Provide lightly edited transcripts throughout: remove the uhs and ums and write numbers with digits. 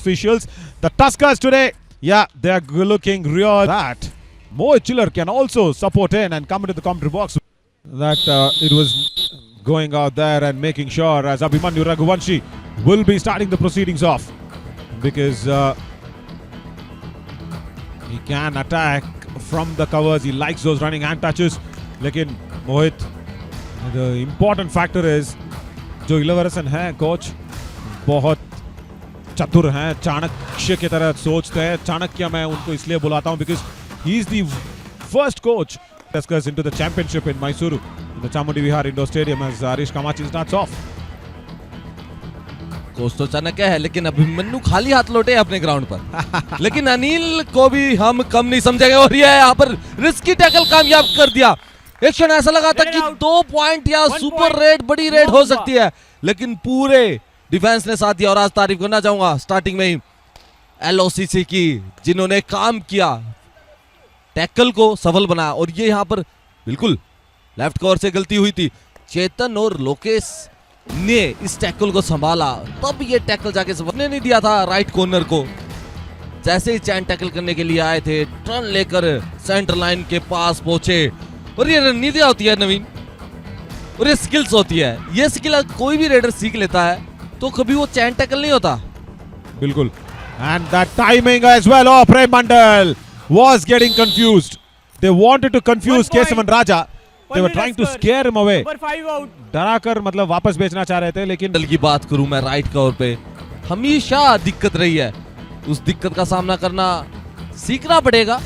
officials. The Tuskers today, yeah, they are looking real. That Mohit Chiller can also support in and come into the commentary box. That it was going out there and making sure as Abhimanyu Raghuvanshi will be starting the proceedings off because he can attack from the covers. He likes those running hand touches. Lekin Mohit, the important factor is जो इलेवरसन है coach बहुत चतुर हैं, चाणक्य की तरह सोचते हैं. चाणक्य मैं उनको इसलिए बुलाता हूं because he is the first coach Tuskers into the championship in Mysuru in the Chamundi Vihar Indoor Stadium as Harish Kamachi starts off. Coach तो चाणक्य है लेकिन अभिमन्यु खाली हाथ लौटे अपने ग्राउंड पर. लेकिन अनिल को भी हम कम नहीं समझेंगे और ये यहाँ पर रिस्की टैकल कामयाब कर दिया. एक क्षण ऐसा लगा था कि 2 पॉइंट या सुपर रेड बड़ी रेड हो सकती है लेकिन पूरे डिफेंस ने साथ दिया. और आज तारीफ करना चाहूंगा स्टार्टिंग में ही LOCC की जिन्होंने काम किया, टैकल को सफल बनाया. और ये यहाँ पर बिल्कुल लेफ्ट कवर से गलती हुई थी. चेतन और लोकेश ने इस टैकल को संभाला तब ये टैकल जाके सबने नहीं दिया था राइट कॉर्नर को. जैसे ही चैन टैकल करने के लिए आए थे टर्न लेकर सेंटर लाइन के पास पहुंचे. और ये रणनीतियां होती है नवीन और ये स्किल्स होती है. ये स्किल कोई भी रेडर सीख लेता है तो कभी वो चैन टैकल नहीं होता. बिल्कुल. And that timing as well. Oh, Prem Mandal was getting confused. They wanted to confuse Kesavan Raja. They were trying to scare him away. डरा कर मतलब वापस भेजना चाह रहे थे लेकिन दल की बात करूं मैं राइट कवर पे हमेशा दिक्कत रही है. उस दिक्कत का सामना करना सीखना पड़ेगा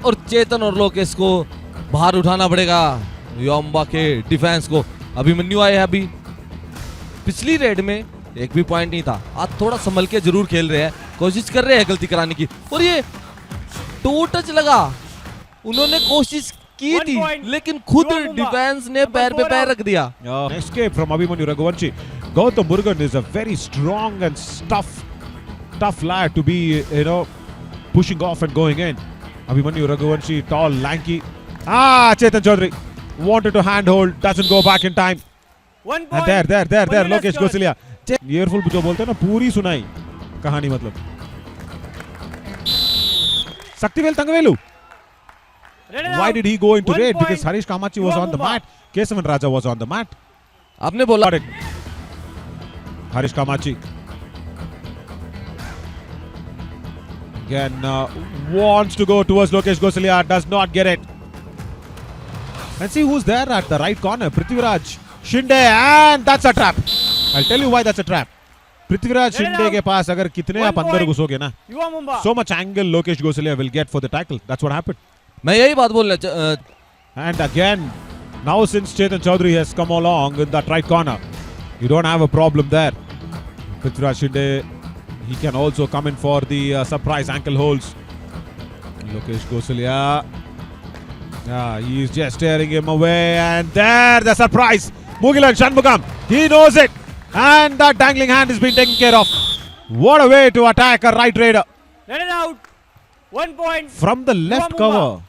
और चेतन और लोकेश को बाहर उठाना पड़ेगा योम्बा के डिफेंस को. अभिमन्यु आए हैं अभी. पिछली रेड में एक भी पॉइंट नहीं था. आज थोड़ा संभल के जरूर खेल रहे हैं, कोशिश कर रहे हैं गलती कराने की. और ये 2 टच लगा, उन्होंने कोशिश की थी लेकिन खुद डिफेंस ने पैर पे पैर रख दिया. Escape from Abhimanyu Raghuvanshi. Gautam Murugan is a very strong and tough lad to be, pushing off and going in. Abhimanyu Raghuvanshi, tall, lanky. Chetan Chaudhary wanted to handhold, doesn't go back in time. And there, Lokesh Gosalia. Earful जो बोलते हैं ना पूरी सुनाई कहानी मतलब. Saktivel Thangavelu. Why did he go into raid? Because Harish Kamachi was on the mat. Kesavan Raja was on the mat. आपने बोला Harish Kamachi again wants to go towards Lokesh Gosalia, does not get it. And see who's there at the right corner. Prithviraj Shinde, and that's a trap. I'll tell you why that's a trap. Prithviraj Shinde के पास अगर कितने आप अंदर घुसोगे ना, so much angle Lokesh Gosalia will get for the tackle. That's what happened. मैं यही बात बोलना And again, now since Chetan Chaudhary has come along in that right corner, you don't have a problem there. Prithviraj Shinde, he can also come in for the surprise ankle holds. Lokesh Gosalia, he is just staring him away, and there the surprise. Mugilan Shanmugam, he knows it, and that dangling hand is being taken care of. What a way to attack a right raider. Let it out. 1 point. From the left cover.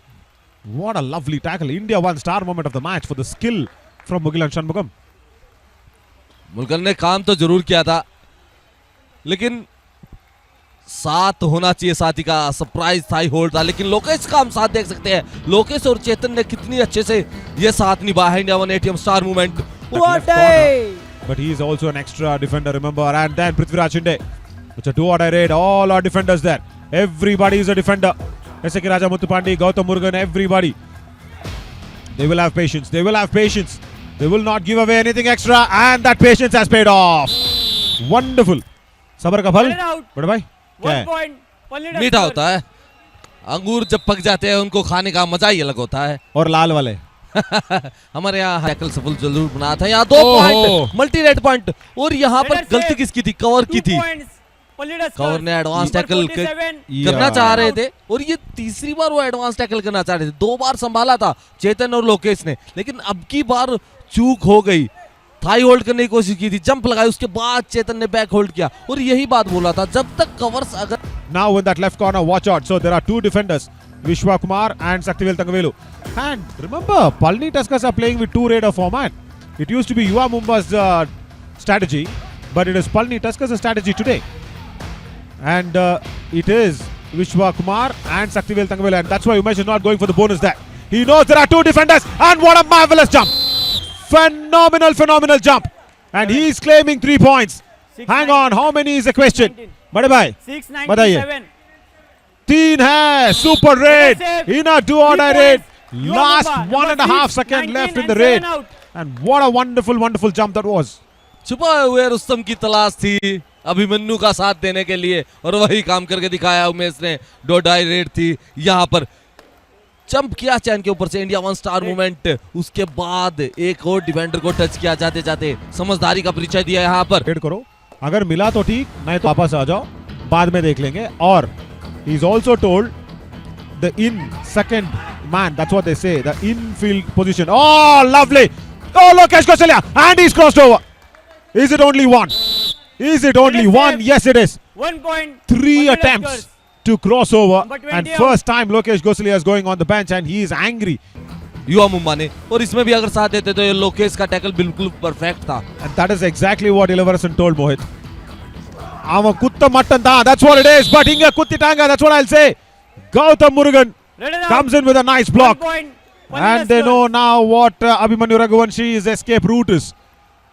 What a lovely tackle. India won star moment of the match for the skill from Mugilan Shanmugam. मुल्कन ने काम तो जरूर किया था लेकिन साथ होना चाहिए साथी का. सरप्राइज थाई होल्ड था लेकिन लोकेश का हम साथ देख सकते हैं. लोकेश और चेतन ने कितनी अच्छे से ये साथ निभाया है. India 1 ATM star movement. What day! But he is also an extra defender, remember. And then Prithviraj Shinde. It's a 2-order raid. All our defenders there. Everybody is a defender. S.K. Raja Muthupandi, Gautam Murugan, everybody. They will have patience. They will have patience. They will not give away anything extra. And that patience has paid off. Wonderful. Sabar ka phal. बड़े भाई क्या है? मीठा होता है. अंगूर जब पक जाते हैं उनको खाने का मजा ही अलग होता है. और लाल वाले हमारे यहाँ टैकल सफल जरूर बना था. यहाँ 2 पॉइंट मल्टी रेड पॉइंट. और यहाँ पर गलती किसकी थी? कवर की थी. कवर ने एडवांस टैकल करना चाह रहे थे और ये तीसरी बार वो एडवांस टैकल करना चाह रहे थे. 2 बार संभाला था चेतन और लोकेश ने लेकिन अब की बार चूक हो गई. थाई होल्ड करने की कोशिश की थी, जंप लगाई, उसके बाद चेतन ने बैक होल्ड किया. और यही बात बोला था जब तक कवर्स अगर. Now in that left corner, watch out. So there are 2 defenders, Vishwa Kumar and Saktivel Thangavelu. And remember, Palni Tuskers are playing with 2 raider format. It used to be Yuva Mumba's strategy, but it is Palni Tuskers' strategy today. And it is Vishwa Kumar and Saktivel Thangavelu, and that's why Umesh is not going for the bonus there. He knows there are two defenders, and what a marvelous jump! Phenomenal jump, and he is claiming 3 points. Hang on, how many is the question? बड़े भाई 697. 3 है, super raid in a do or die raid. Yuva Last Mumba, 1.5 number 6, seconds 19 left in and the raid, 7 out. and what a wonderful jump that was. छुपाए हुए रुस्तम की तलाश थी अभिमन्यु का साथ देने के लिए, और वही काम करके दिखाया उमेश ने। डोडाई रेड थी यहाँ पर, जंप किया चैन के ऊपर से, इंडिया 1 स्टार मूवमेंट। उसके बाद एक और डिफेंडर को टच किया, जाते जाते समझदारी का परिचय दिया यहाँ पर। रेड करो, अगर मिला तो ठीक, नहीं तो वापस आ जाओ, बाद में देख लेंगे। और he is also told the in second man, that's what they say, the infield position. Oh, lovely! Oh, Lokesh Kausalya, and he's crossed over. Is it only one? Is it only one? Yes, it is. 1 point. 3 Bangladesh attempts girls. to cross over, Number 20 and out. first time Lokesh Kausalya is going on the bench, and he is angry. युवा मुंबा ने, और इसमें भी अगर साथ देते तो ये लोकेश का टैकल बिल्कुल परफेक्ट था। And that is exactly what Ilavarasan told Mohit. Ava kutta mattan da, that's what it is. But inga kuttitanga, that's what I'll say. Gautam Murugan Red and out. comes in with a nice block. 1 point. And they know now what Abhimanyu Raghuvanshi's escape route is.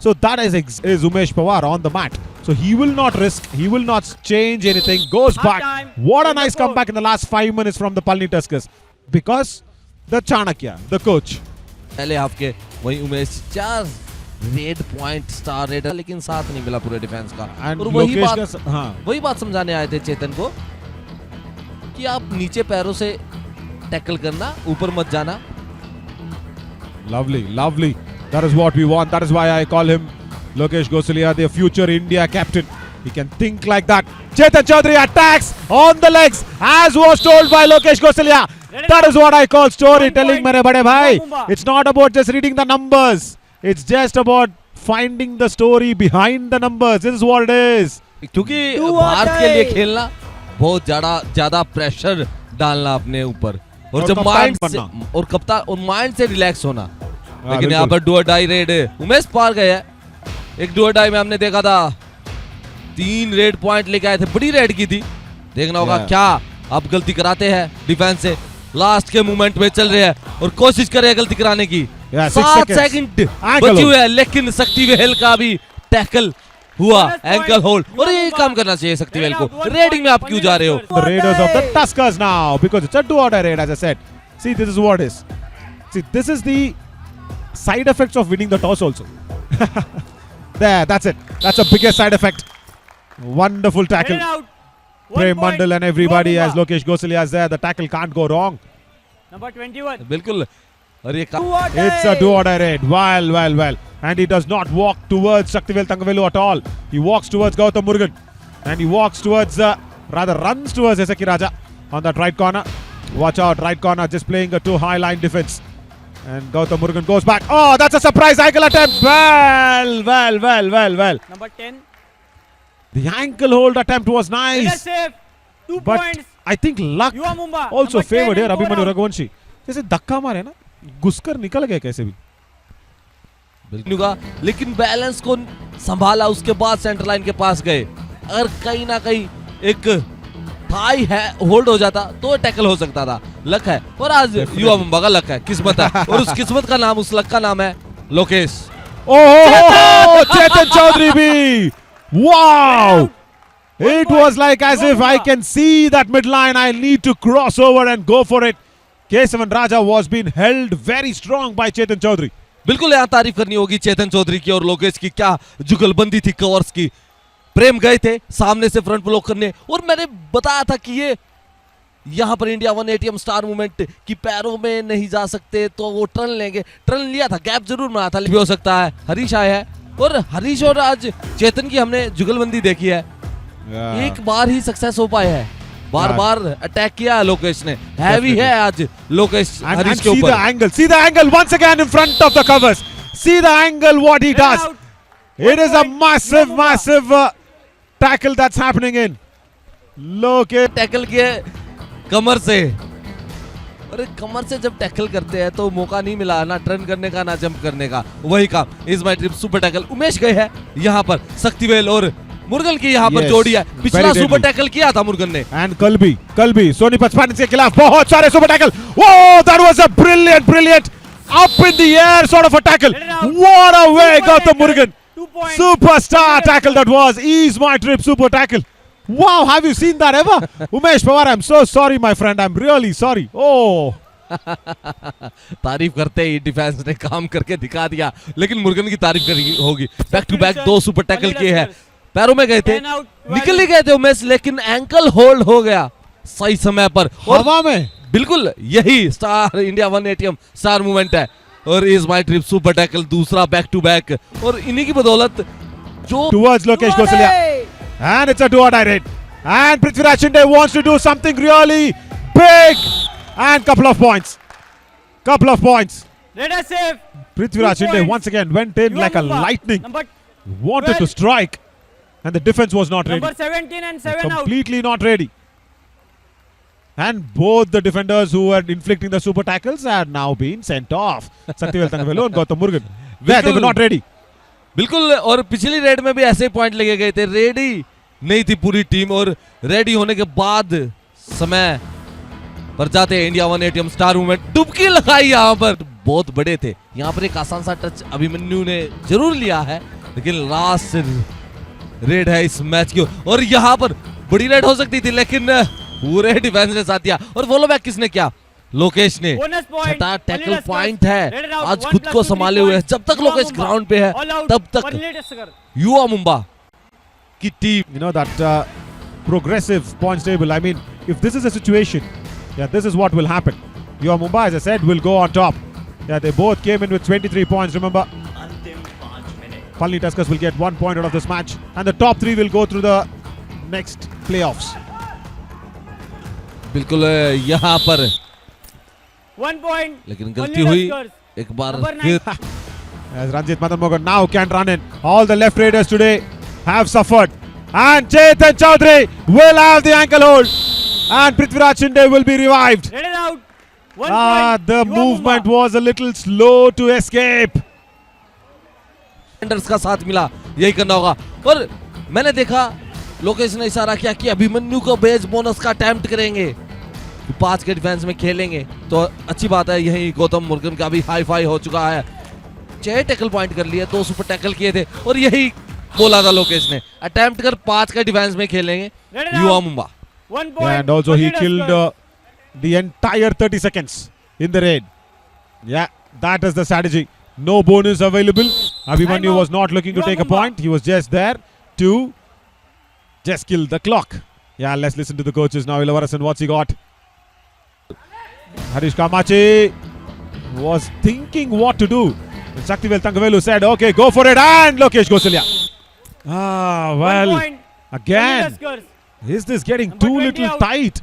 So that is Umesh Pawar on the mat. So he will not risk, he will not change anything, goes Half back. time. What a In the nice court. comeback in the last 5 minutes from the Palni Tuskers. Because the Chanakya, the coach, पहले half के वही Umesh 4 red point star red, लेकिन साथ नहीं मिला पूरे defence का। and और वही Lokesh बात, का, हाँ, वही बात समझाने आए थे चेतन को कि आप नीचे पैरों से टैकल करना, ऊपर मत जाना। lovely. That is what we want. That is why I call him Lokesh Gosalia, the future India captain. He can think like that. Chetan Chaudhary attacks on the legs, as was told by Lokesh Gosalia. That is what I call storytelling, mere bade bhai. It's not about just reading the numbers. It's just about finding the story behind the numbers. This is what it is. क्योंकि Do or Bharat के लिए die. खेलना बहुत ज्यादा pressure डालना अपने ऊपर, और और जब कप्तान माइंड से, बनना। और कप्तान और माइंड से रिलैक्स होना। लेकिन बिल्कुल। यहाँ पर डू और डाई रेड उमेश पार गए हैं। एक डू और डाई में हमने देखा था 3 रेड पॉइंट लेके आए थे, बड़ी रेड की थी। देखना होगा Yeah. क्या अब गलती कराते हैं डिफेंस से। लास्ट के मोमेंट में चल रहे हैं और कोशिश करे गलती कराने की। Yeah, 6 7 seconds. सेकंड Ankle बची hold. हुई है, लेकिन शक्तिवेल का भी टैकल हुआ, Bonus point. Ankle hold. और ये Yuva काम Mumba. करना चाहिए शक्तिवेल को। Red out, 1 रेडिंग में आप point. क्यों जा रहे हो? The Raiders of the Tuskers now, because it's a do or die raid, as I said. See, this is what it is. See, this is the side effects of winning the toss also. There, that's it. That's the biggest side effect. Wonderful Red tackle. and out. 1 Prem point. Mandal and everybody Yuva as Mumba. Lokesh Gosalia is there. The tackle can't go wrong. Number 21. बिल्कुल। और ये Do or It's die. a do or die raid. Well. And he does not walk towards Saktivel Thangavelu at all. He walks towards Gautam Murugan. And he walks towards, rather runs towards Esaki Raja on that right corner. Watch out, right corner just playing a too high line defense. And Gautam Murugan goes back. Oh, that's a surprise ankle attempt. Well. Number 10. The ankle hold attempt was Clear nice. safe. 2 But points. I think luck Yuva Mumba. also Number 10 favored here and 4 Abhimanyu out. Raghuvanshi. जैसे धक्का मारे ना, घुसकर निकल गए कैसे भी. बिल्कुल, लेकिन बैलेंस को संभाला, उसके बाद सेंटर लाइन के पास गए। अगर कहीं ना कहीं एक थाई है होल्ड हो जाता तो टैकल हो सकता था। लक है, और आज युवा मुंबा का लक है, किस्मत है, और उस किस्मत का नाम, उस लक का नाम है Lokesh. Oh, Chetan Chaudhary bhi. Wow. It was like as if I can see that midline. I need to cross over and go for it. Kesavan Raja was being held very strong by Chetan Chaudhary. बिल्कुल यहाँ तारीफ करनी होगी चेतन चौधरी की और लोकेश की। क्या जुगलबंदी थी कवर्स की। प्रेम गए थे सामने से फ्रंट ब्लॉक करने, और मैंने बताया था कि ये यहाँ पर इंडिया 1 ATM स्टार मूवमेंट की पैरों में नहीं जा सकते तो वो टर्न लेंगे। टर्न लिया था, गैप जरूर बना था, भी हो सकता है। हरीश आए हैं, और हरीश और आज चेतन की हमने जुगलबंदी देखी है। एक बार ही सक्सेस हो पाए हैं, बार अटैक किया है लोकेश ने। हैवी है आज लोकेश And हरीश के see the ऊपर। angle. See the angle once again in front of the covers. See the angle what he Red does. out. It is a 1 point. massive, Yuva Mumba. massive tackle that's happening in. Lokesh. Tackle किए कमर से, अरे कमर से जब tackle करते हैं तो मौका नहीं मिला ना टर्न करने का ना जंप करने का। वही काम is my trip super tackle. Umesh गए हैं यहाँ पर, शक्तिवेल और मुर्गन की यहाँ पर Yes, जोड़ी है, पिछला very सुपर deadly. टैकल किया था मुर्गन ने। And Kalbi सोनीपत स्पैनिश के खिलाफ बहुत सारे super tackle. Oh, that was a brilliant up in the air sort of a tackle. Let it out. What a way Super Gautam tackle. Murugan. 2 points. Superstar tackle that was. Ease my trip super tackle. Wow, have you seen that ever? Umesh Pawar, I'm so sorry my friend. I'm really sorry. Oh. तारीफ करते ही defence ने काम करके दिखा दिया, लेकिन मुर्गन की तारीफ करी होगी। Back to back 2 super tackle किए हैं, पैरों में गए थे, 10 out, निकल ही गए थे उमेश, लेकिन एंकल होल्ड हो गया सही समय पर। और हवा में बिल्कुल यही स्टार इंडिया 180 स्टार मूवमेंट है। और is my trip super tackle दूसरा बैक टू बैक, और इन्हीं की बदौलत जो towards Lokesh Gosalia. And it's a do or die raid. And Prithviraj Shinde wants to do something really big. And couple of points. Red is safe. Prithviraj 2 Shinde points. once again went in like a Yuva Mumba. lightning. Number, Wanted to 12. strike. And the defense was not ready. number 17 and 7 out. Completely not ready. And both the defenders who were inflicting the super tackles are now being sent off. Satyaveel Thangavelu and Gautam Murugan. They were not ready. बिल्कुल, और पिछली red में भी ऐसे point लगे गए थे, ready नहीं थी पूरी टीम, और रेडी होने के बाद समय पर जाते इंडिया 180 स्टार मूवमेंट डुबकी लगाई। यहाँ पर बहुत बड़े थे, यहाँ पर एक आसान सा टच अभिमन्यु ने जरूर लिया है, लेकिन लास्ट रेड है इस मैच की, और यहाँ पर बड़ी रेड हो सकती थी, लेकिन पूरे डिफेंस ने साथ दिया। और फॉलो बैक किसने किया? लोकेश ने। Bonus point. छठा Only टैकल Laskar. पॉइंट है, Red it out. आज 1 खुद plus को 2 संभाले हुए है। points. जब तक Yuva लोकेश Mumba. ग्राउंड पे है, All out. तब तक Only Laskar. युवा मुंबा की team You know that progressive points table. I mean, if this is a situation, yeah, this is what will happen. Your Mumbai, as I said, will go on top. Yeah, they both came in with 23 points. Remember, Palni Tuskers will get 1 point out of this match, and the top 3 will go through the next playoffs. बिल्कुल यहाँ पर, 1 point. लेकिन गलती Only हुई Laskars. एक बार Number फिर। 9. As Ranjit Madan Mogan now can run in. All the left raiders today have suffered. And Chetan Chaudhary will have the ankle hold. And Prithviraj Shinde will be revived. Red it out. 1 Ah, point. the Yuva movement Mumba. was a little slow to escape. का साथ मिला, यही करना होगा। और मैंने देखा लोकेश ने इशारा किया कि अभिमन्यु को बेस बोनस का अटेम्प्ट करेंगे, 5 के डिफेंस में खेलेंगे, तो अच्छी बात है। यही गौतम मुर्गन का भी हाई फाई हो चुका है, 6 टैकल पॉइंट कर लिए, 2 सुपर टैकल किए थे, और यही बोला था लोकेश ने, अटेम्प्ट कर 5 के डिफेंस में खेलेंगे Red it युवा out. Mumba. 1 point. And also he Only killed Laskar. the entire 30 seconds in the raid. Yeah, that is the strategy. No bonus available. Abhimanyu Time out. was not looking to Yuva take a Mumba. point. He was just there to just kill the clock. Yeah, let's listen to the coaches now. Ilavarasan, what's he got? Harish Kamachi was thinking what to do. And Shaktivel Thangavelu said, okay, go for it. And Lokesh Gosalia. Ah, 1 well, point. Only again, Laskars. is this getting Number too 20 little out. tight?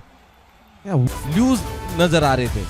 Yeah, loose नजर आ रहे थे,